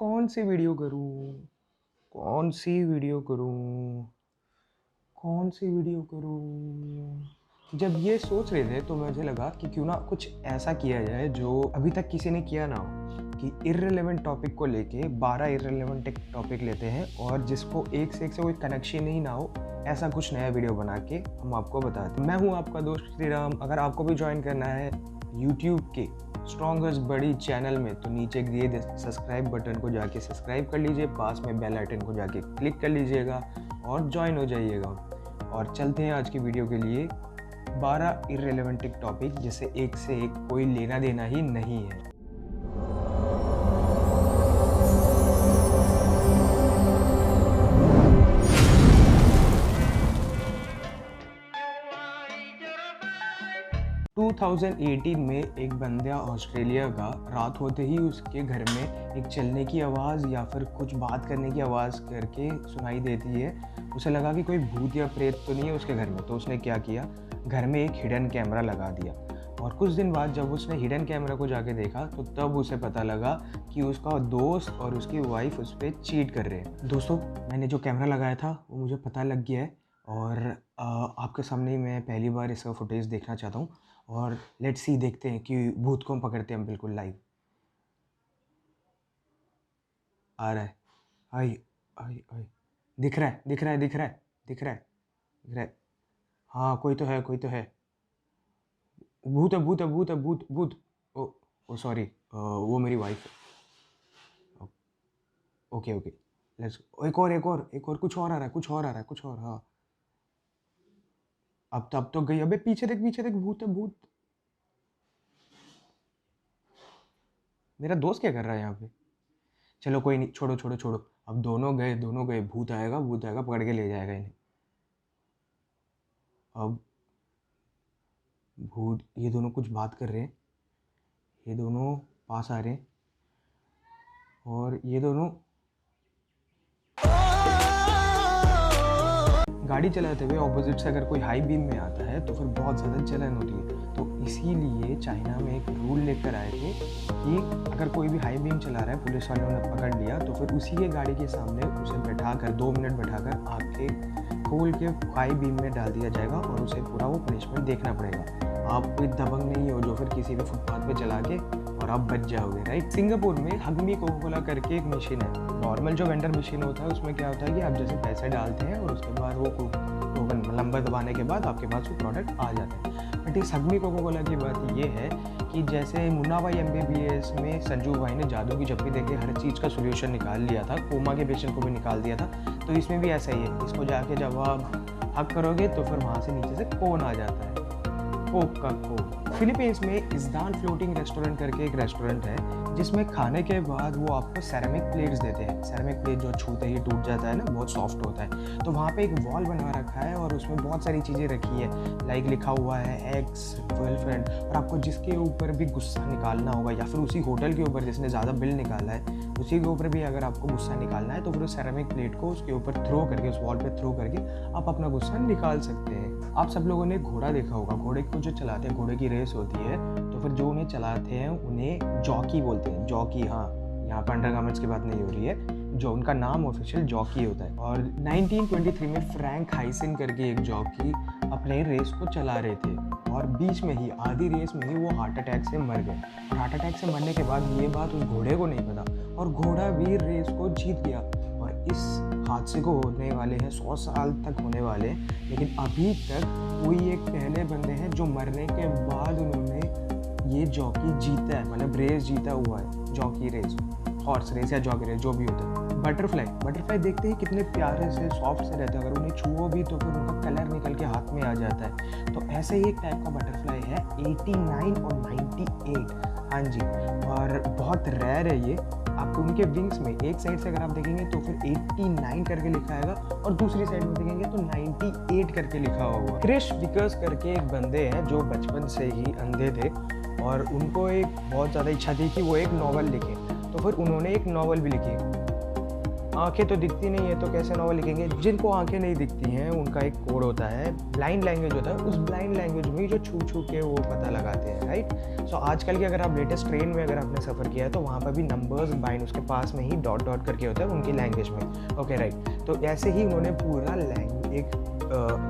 कौन सी वीडियो करूँ? कौन सी वीडियो करूँ? कौन सी वीडियो करूँ? जब ये सोच रहे थे तो मुझे लगा कि क्यों ना कुछ ऐसा किया जाए जो अभी तक किसी ने किया ना हो, कि इर्रेलेवेंट टॉपिक को लेके 12 इर्रेलेवेंट एक टॉपिक लेते हैं और जिसको एक से कोई कनेक्शन ही ना हो, ऐसा कुछ नया वीडियो बना के हम आपको बताते हैं। मैं हूँ आपका दोस्त श्रीराम। अगर आपको भी ज्वाइन करना है यूट्यूब के स्ट्रॉन्गेस्ट बड़ी चैनल में तो नीचे दिए सब्सक्राइब बटन को जाके सब्सक्राइब कर लीजिए, पास में बेल आइकन को जाके क्लिक कर लीजिएगा और ज्वाइन हो जाइएगा। और चलते हैं आज की वीडियो के लिए 12 इर्रेलेवेंट टॉपिक जिससे एक से एक कोई लेना देना ही नहीं है। टू 2018 में एक बंदा ऑस्ट्रेलिया का रात होते ही उसके घर में एक चलने की आवाज़ या फिर कुछ बात करने की आवाज़ करके सुनाई देती है। उसे लगा कि कोई भूत या प्रेत तो नहीं है उसके घर में, तो उसने क्या किया, घर में एक हिडन कैमरा लगा दिया। और कुछ दिन बाद जब उसने हिडन कैमरा को जाके देखा तो तब उसे पता लगा कि उसका दोस्त और उसकी वाइफ उस पर चीट कर रहे हैं। दोस्तों, मैंने जो कैमरा लगाया था वो मुझे पता लग गया है और आपके सामने मैं पहली बार इसका फुटेज देखना चाहता हूँ और लेट्स सी, देखते हैं कि भूत को हम पकड़ते हैं हम बिल्कुल लाइव। आ रहा है, आई आई आई, दिख रहा है दिख रहा है दिख रहा है दिख रहा है दिख रहा है। हाँ, कोई तो है, कोई तो है। भूत है भूत है भूत है भूत भूत। ओ ओ सॉरी, वो मेरी वाइफ है। ओके ओके, लेट्स, एक और कुछ और आ रहा है, कुछ और आ रहा है, कुछ और। हाँ, अब तो गई। अबे पीछे देख, भूत है भूत। मेरा दोस्त क्या कर रहा है यहाँ पे? चलो कोई नहीं, छोड़ो छोड़ो छोड़ो। अब दोनों गए, भूत आएगा पकड़ के ले जाएगा इन्हें। अब भूत, ये दोनों कुछ बात कर रहे हैं, ये दोनों पास आ रहे हैं और ये दोनों गाड़ी चलाते हुए ऑपोजिट से अगर कोई हाई बीम में आता है तो फिर बहुत ज़्यादा जलन होती है। तो इसीलिए चाइना में एक रूल लेकर आए थे कि अगर कोई भी हाई बीम चला रहा है, पुलिस वालों ने पकड़ लिया तो फिर उसी के गाड़ी के सामने उसे बैठाकर 2 मिनट बैठाकर आंखें खोल के हाई बीम में डाल दिया जाएगा और उसे पूरा वो पनिशमेंट देखना पड़ेगा। आप कोई दबंग नहीं हो जो फिर किसी भी फुटपाथ पे चला के और आप बच जाओगे, राइट। सिंगापुर में हगमी कोका कोला करके एक मशीन है। नॉर्मल जो वेंडर मशीन होता है उसमें क्या होता है कि आप जैसे पैसे डालते हैं और उसके बाद वो नंबर दबाने के बाद आपके पास वो प्रोडक्ट आ जाता है। बट इस हगमी कोका कोला की बात ये है कि जैसे मुन्ना भाई MBBS में संजू भाई ने जादू की चप्पी देके हर चीज़ का सोल्यूशन निकाल लिया था, कोमा के पेशेंट को भी निकाल दिया था, तो इसमें भी ऐसा ही है। इसको जाके जब आप हक करोगे तो फिर वहाँ से नीचे से कोन आ जाता है, कोक का कोक। फिलीपींस में इज़दान फ्लोटिंग रेस्टोरेंट करके एक रेस्टोरेंट है जिसमें खाने के बाद वो आपको सेरेमिक प्लेट्स देते हैं। सेरेमिक प्लेट जो छूते ही टूट जाता है ना, बहुत सॉफ्ट होता है। तो वहाँ पे एक वॉल बनवा रखा है और उसमें बहुत सारी चीज़ें रखी है, लाइक लिखा हुआ है एक्स गर्लफ्रेंड। और आपको जिसके ऊपर भी गुस्सा निकालना होगा या फिर उसी होटल के ऊपर जिसने ज़्यादा बिल निकाला है उसी के ऊपर भी अगर आपको गुस्सा निकालना है तो फिर उस सेरेमिक प्लेट को उसके ऊपर थ्रो करके, उस वॉल पे थ्रो करके आप अपना गुस्सा निकाल सकते हैं। आप सब लोगों ने घोड़ा देखा होगा, घोड़े को जो चलाते हैं, घोड़े की रेस होती है तो फिर जो उन्हें चलाते हैं उन्हें जॉकी बोलते हैं। जॉकी, हाँ, यहाँ पर अंडरगारमेंट्स की बात नहीं हो रही है, जो उनका नाम ऑफिशियल जॉकी होता है। और 1923 में फ्रैंक हाइसन करके एक जॉकी अपने रेस को चला रहे थे और बीच में ही आधी रेस में ही वो हार्ट अटैक से मर गए। और हार्ट अटैक से मरने के बाद ये बात उस घोड़े को नहीं पता और घोड़ा भी रेस को जीत गया। और इस हादसे को होने वाले हैं 100 साल तक होने वाले हैं, लेकिन अभी तक कोई एक पहले बंदे हैं जो मरने के बाद उन्होंने ये जॉकी जीता है, मतलब रेस जीता हुआ है, जॉकी रेस, हॉर्स रेस या जॉकी रेस जो भी होता है। बटरफ्लाई देखते ही कितने प्यारे से सॉफ्ट से रहते हैं, अगर उन्हें छुओ भी तो फिर उनका कलर निकल के हाथ में आ जाता है। तो ऐसे ही एक टाइप का बटरफ्लाई है 89 और 98, हाँ जी, और बहुत रेयर है ये। आपको उनके विंग्स में एक साइड से अगर आप देखेंगे तो फिर 89 करके लिखा आएगा और दूसरी साइड में देखेंगे तो 98 करके लिखा हुआ। क्रिश विकर्स करके एक बंदे हैं जो बचपन से ही अंधे थे और उनको एक बहुत ज़्यादा इच्छा थी कि वो एक नॉवल लिखें, तो फिर उन्होंने एक नॉवल भी लिखी आंखें तो दिखती नहीं है तो कैसे नॉवल लिखेंगे। जिनको आंखें नहीं दिखती हैं उनका एक कोड होता है, ब्लाइंड लैंग्वेज होता है, उस ब्लाइंड लैंग्वेज में जो छू छू के वो पता लगाते हैं, राइट। सो आजकल की अगर आप लेटेस्ट ट्रेन में अगर आपने सफ़र किया है तो वहाँ पर भी नंबर्स बाइंड उसके पास में ही डॉट डॉट करके होता है उनकी लैंग्वेज में, ओके राइट। तो ऐसे ही उन्होंने पूरा एक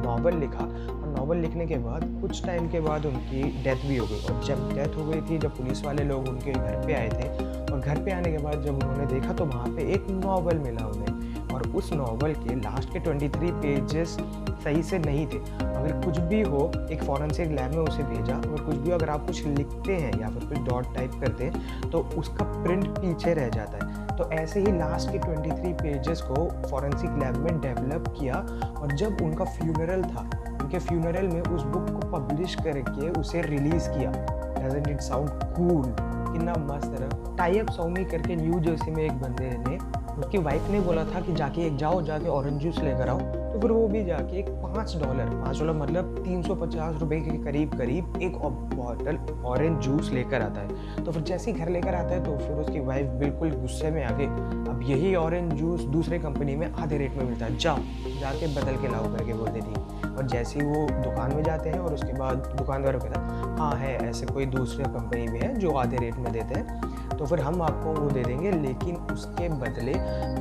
नावल लिखा, और नावल लिखने के बाद कुछ टाइम के बाद उनकी डेथ भी हो गई। और जब डेथ हो गई थी, जब पुलिस वाले लोग उनके घर पे आए थे, और घर पे आने के बाद जब उन्होंने देखा तो वहाँ पे एक नावल मिला उन्हें, और उस नावल के लास्ट के 23 पेजेस सही से नहीं थे। अगर कुछ भी हो, एक फॉरेंसिक लैब में उसे भेजा, और कुछ भी अगर आप कुछ लिखते हैं या फिर कुछ डॉट टाइप करते हैं तो उसका प्रिंट पीछे रह जाता है। तो ऐसे ही लास्ट के 23 पेजेस को फॉरेंसिक लैब में डेवलप किया, और जब उनका फ्यूनरल था, उनके फ्यूनरल में उस बुक को पब्लिश करके उसे रिलीज़ किया। Doesn't it sound cool? कितना मस्त रहा। टाई अप सौमी करके न्यू जर्सी में एक बंदे ने, उसकी वाइफ ने बोला था कि जाके जाके ऑरेंज जूस लेकर आओ, तो फिर वो भी जाके $5 मतलब 350 रुपये के करीब एक बॉटल ऑरेंज जूस लेकर आता है। तो फिर जैसे ही घर लेकर आता है तो फिर उसकी वाइफ बिल्कुल गुस्से में आके, अब यही ऑरेंज जूस दूसरे कंपनी में आधे रेट में मिलता है, जाके बदल के लाओ करके बोल देती। और जैसे ही वो दुकान में जाते हैं और उसके बाद दुकानदार कहता है हाँ है, ऐसे कोई दूसरे कंपनी भी है जो आधे रेट में देते हैं, तो फिर हम आपको वो दे देंगे, लेकिन उसके बदले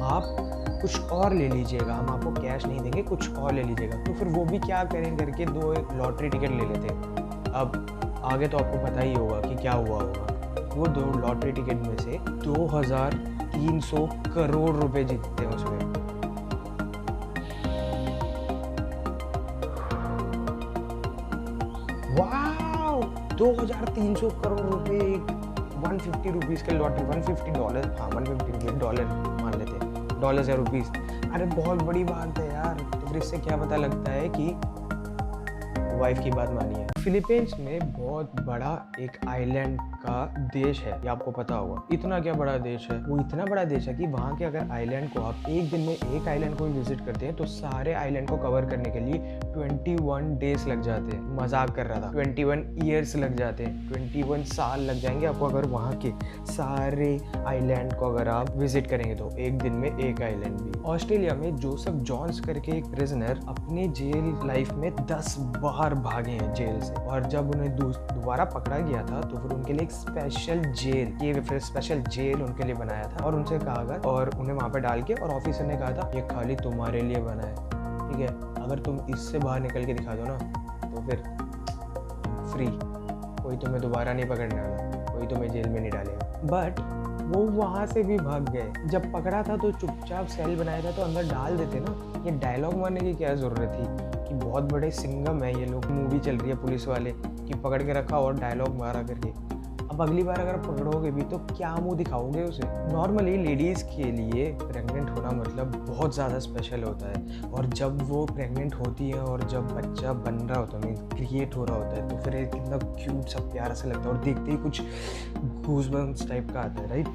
आप कुछ और ले लीजिएगा, हम आपको कैश नहीं देंगे, कुछ और ले लीजिएगा। तो फिर वो भी क्या करें करके 2 लॉटरी टिकट ले लेते। अब आगे तो आपको पता ही होगा कि क्या हुआ होगा। वो 2 लॉटरी टिकट में से 2300 करोड़ रुपए जीतते हैं उसमें। वाह, 2300 करोड़ रुपए, 150 रुपीज़ के लॉटरी, $150, हाँ $150 डॉलर मान लेते हैं, डॉलर्स या रुपीज़। अरे बहुत बड़ी बात है यार। तो फिर इससे क्या पता लगता है कि वाइफ की बात मानिए। फिलीपींस में बहुत बड़ा एक आइलैंड का देश है, ये आपको पता होगा। इतना क्या बड़ा देश है, वो इतना बड़ा देश है कि वहाँ के अगर आइलैंड को आप एक दिन में एक आइलैंड को विजिट करते हैं तो सारे आइलैंड को कवर करने के लिए 21 डेज लग जाते हैं। मजाक कर रहा था, 21 ईयर्स लग जाते हैं, 21 साल लग जाएंगे आपको अगर वहाँ के सारे आइलैंड को अगर आप विजिट करेंगे तो एक दिन में एक आइलैंड भी। ऑस्ट्रेलिया में जोसेफ जॉन्स करके एक प्रिजनर अपने जेल लाइफ में 10 बार भागे हैं जेल से, और जब उन्हें दोबारा पकड़ा गया था तो फिर उनके लिए एक स्पेशल जेल उनके लिए बनाया था, और उनसे कहा गया, और उन्हें वहाँ पे डाल के, और ऑफिसर ने कहा था ये खाली तुम्हारे लिए बना है, ठीक है, अगर तुम इससे बाहर निकल के दिखा दो ना तो फिर फ्री, कोई तुम्हें दोबारा नहीं पकड़ने वाला, कोई तुम्हें जेल में नहीं डालेगा। बट वो वहाँ से भी भाग गए। जब पकड़ा था तो चुपचाप सेल बनाया था तो अंदर डाल देते ना। ये डायलॉग मारने की क्या ज़रूरत थी कि बहुत बड़े सिंगम है ये लोग, मूवी चल रही है पुलिस वाले कि पकड़ के रखा और डायलॉग मारा करके। अब अगली बार अगर पकड़ोगे भी तो क्या मुंह दिखाओगे उसे। नॉर्मली लेडीज़ के लिए प्रेग्नेंट होना मतलब बहुत ज़्यादा स्पेशल होता है, और जब वो प्रेग्नेंट होती है और जब बच्चा बन रहा होता है, क्रिएट हो रहा होता है, तो फिर एक कितना क्यूट सा प्यारा सा लगता है, और देखते ही कुछ गूज़बम्स टाइप का आता है, राइट।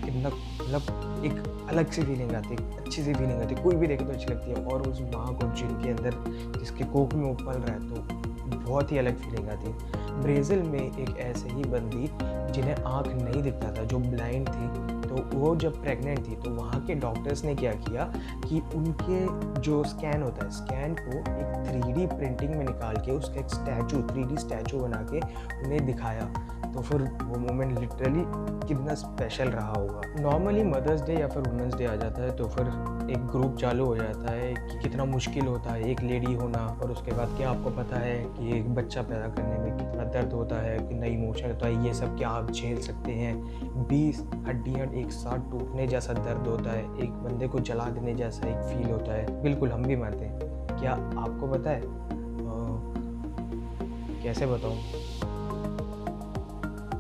कितना मतलब एक अलग सी फीलिंग आती है, अच्छी सी फीलिंग आती है, कोई भी देखे तो अच्छी लगती है। और उस माँ को जिनके अंदर, जिसके कोख में वो पल रहा है, तो बहुत ही अलग फीलिंग आती है। ब्राज़ील में एक ऐसे ही बंदी जिन्हें आँख नहीं दिखता था, जो ब्लाइंड थी, तो वो जब प्रेग्नेंट थी तो वहाँ के डॉक्टर्स ने क्या किया कि उनके जो स्कैन होता है, स्कैन को एक 3D प्रिंटिंग में निकाल के उसका एक स्टैचू, 3D स्टैचू बना के उन्हें दिखाया। तो फिर वो मोमेंट लिटरली कितना स्पेशल रहा होगा। नॉर्मली मदर्स डे या फिर वुमेंस डे आ जाता है तो फिर एक ग्रुप चालू हो जाता है कि कितना मुश्किल होता है एक लेडी होना, और उसके बाद क्या आपको पता है कि एक बच्चा पैदा करने में कितना दर्द होता है, कितना इमोशन होता है, ये सब क्या आप झेल सकते हैं। 20 हड्डियाँ एक साथ टूटने जैसा दर्द होता है, एक बंदे को जला देने जैसा एक फील होता है। बिल्कुल हम भी मानते हैं। क्या आपको पता है कैसे बताऊँ,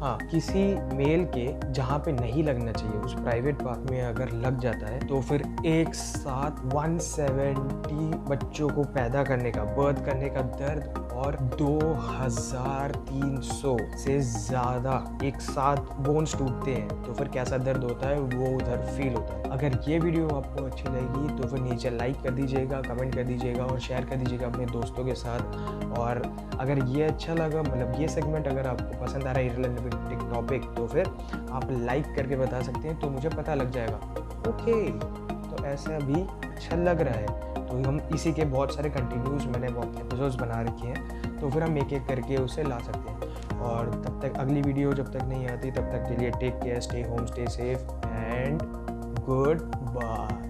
हाँ, किसी मेल के जहाँ पे नहीं लगना चाहिए उस प्राइवेट पार्ट में अगर लग जाता है तो फिर एक साथ 170 बच्चों को पैदा करने का, बर्थ करने का दर्द, और 2300 से ज़्यादा एक साथ बोन्स टूटते हैं, तो फिर कैसा दर्द होता है वो उधर फील होता है। अगर ये वीडियो आपको अच्छी लगी तो फिर नीचे लाइक कर दीजिएगा, कमेंट कर दीजिएगा और शेयर कर दीजिएगा अपने दोस्तों के साथ। और अगर ये अच्छा लगा, मतलब ये सेगमेंट अगर आपको पसंद आ रहा है इररिलेवेंट टॉपिक, तो फिर आप लाइक करके बता सकते हैं, तो मुझे पता लग जाएगा। ओके, तो तो ऐसा अभी अच्छा लग रहा है। तो हम इसी के बहुत सारे कंटिन्यूस मैंने वो एपिसोड्स बना रखे हैं, तो फिर हम एक एक करके उसे ला सकते हैं। और तब तक अगली वीडियो जब तक नहीं आती तब तक के लिए take care, stay home, stay safe and good bye.